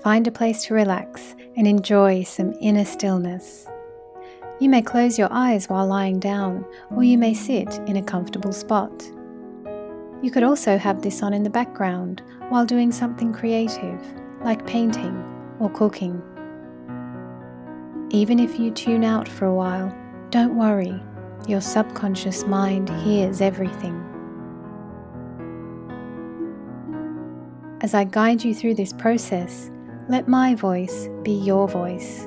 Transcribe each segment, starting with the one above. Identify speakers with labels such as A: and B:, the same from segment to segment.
A: find a place to relax and enjoy some inner stillness. You may close your eyes while lying down, or you may sit in a comfortable spot. You could also have this on in the background while doing something creative, like painting or cooking. Even if you tune out for a while, don't worry, your subconscious mind hears everything. As I guide you through this process, let my voice be your voice.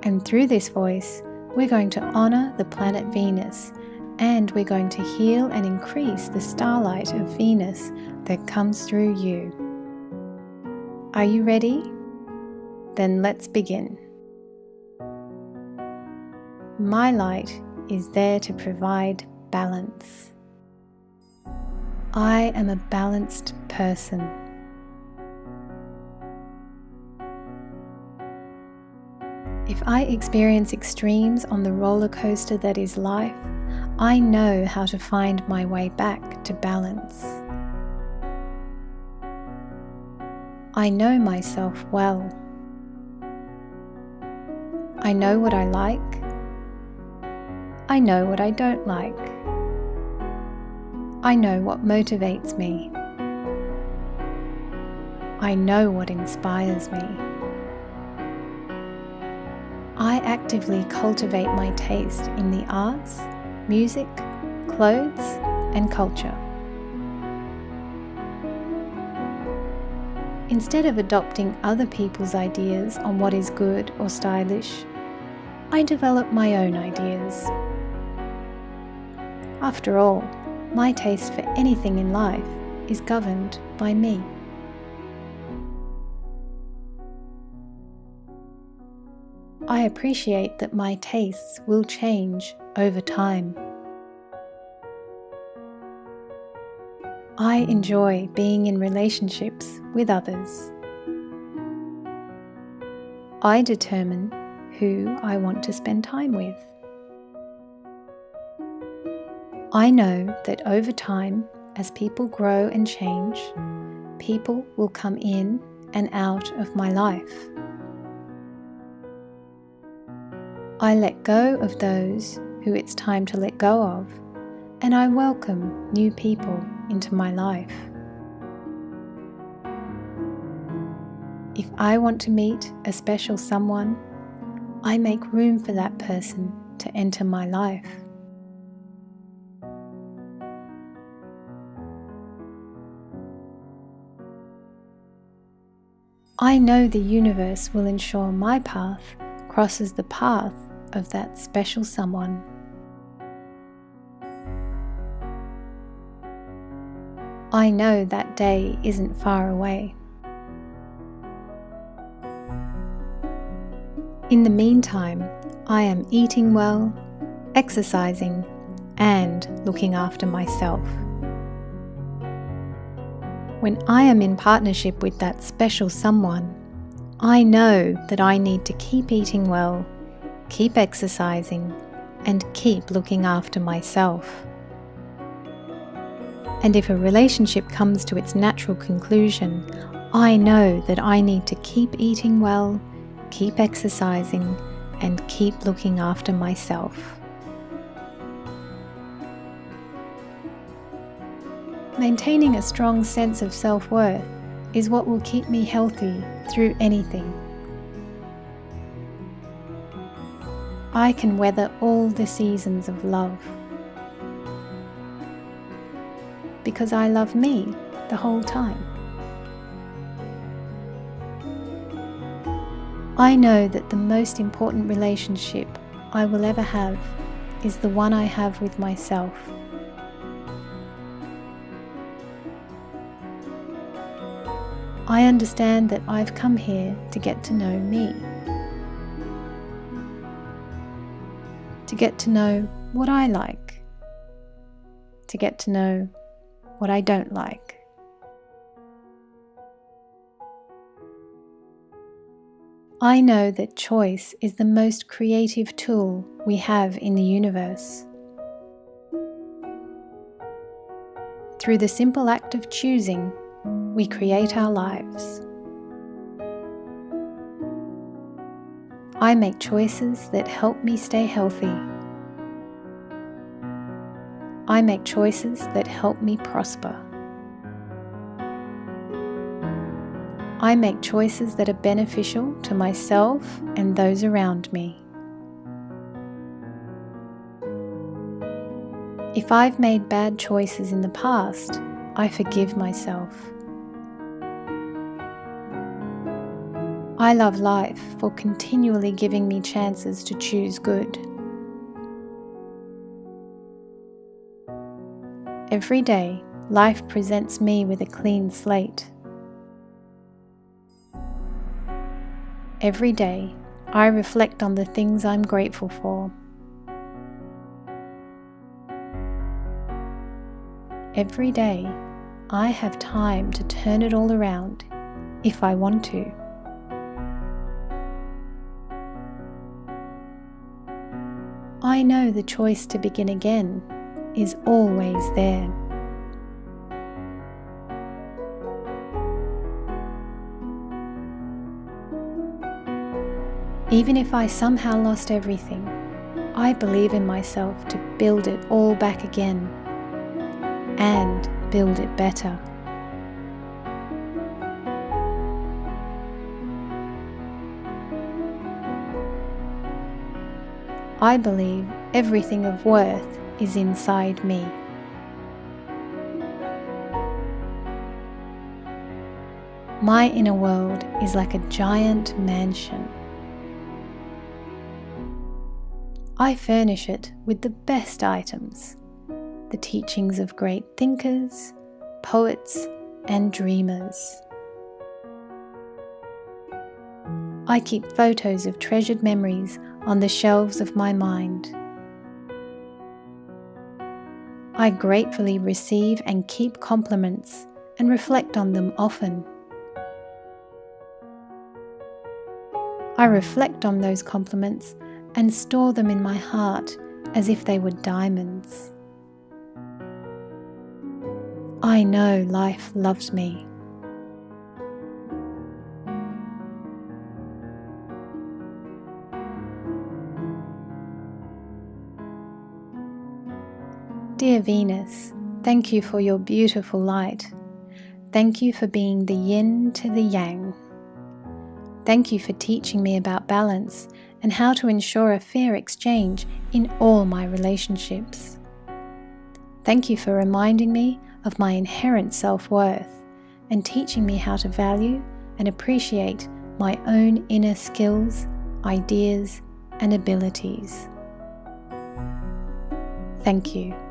A: And through this voice, we're going to honor the planet Venus, and we're going to heal and increase the starlight of Venus that comes through you. Are you ready? Then let's begin. My light is there to provide balance. I am a balanced person. If I experience extremes on the roller coaster that is life, I know how to find my way back to balance. I know myself well. I know what I like. I know what I don't like. I know what motivates me. I know what inspires me. I actively cultivate my taste in the arts, music, clothes, and culture. Instead of adopting other people's ideas on what is good or stylish, I develop my own ideas. After all, my taste for anything in life is governed by me. I appreciate that my tastes will change over time. I enjoy being in relationships with others. I determine who I want to spend time with. I know that over time, as people grow and change, people will come in and out of my life. I let go of those who it's time to let go of, and I welcome new people into my life. If I want to meet a special someone, I make room for that person to enter my life. I know the universe will ensure my path crosses the path of that special someone. I know that day isn't far away. In the meantime, I am eating well, exercising, and looking after myself. When I am in partnership with that special someone, I know that I need to keep eating well, keep exercising, and keep looking after myself. And if a relationship comes to its natural conclusion, I know that I need to keep eating well, keep exercising, and keep looking after myself. Maintaining a strong sense of self-worth is what will keep me healthy through anything. I can weather all the seasons of love because I love me the whole time. I know that the most important relationship I will ever have is the one I have with myself. I understand that I've come here to get to know me, to get to know what I like, to get to know what I don't like. I know that choice is the most creative tool we have in the universe. Through the simple act of choosing, we create our lives. I make choices that help me stay healthy. I make choices that help me prosper. I make choices that are beneficial to myself and those around me. If I've made bad choices in the past, I forgive myself. I love life for continually giving me chances to choose good. Every day, life presents me with a clean slate. Every day, I reflect on the things I'm grateful for. Every day, I have time to turn it all around if I want to. I know the choice to begin again is always there. Even if I somehow lost everything, I believe in myself to build it all back again and build it better. I believe everything of worth is inside me. My inner world is like a giant mansion. I furnish it with the best items, the teachings of great thinkers, poets, and dreamers. I keep photos of treasured memories on the shelves of my mind. I gratefully receive and keep compliments and reflect on them often. I reflect on those compliments and store them in my heart as if they were diamonds. I know life loves me. Dear Venus, thank you for your beautiful light. Thank you for being the yin to the yang. Thank you for teaching me about balance and how to ensure a fair exchange in all my relationships. Thank you for reminding me of my inherent self-worth and teaching me how to value and appreciate my own inner skills, ideas, and abilities. Thank you.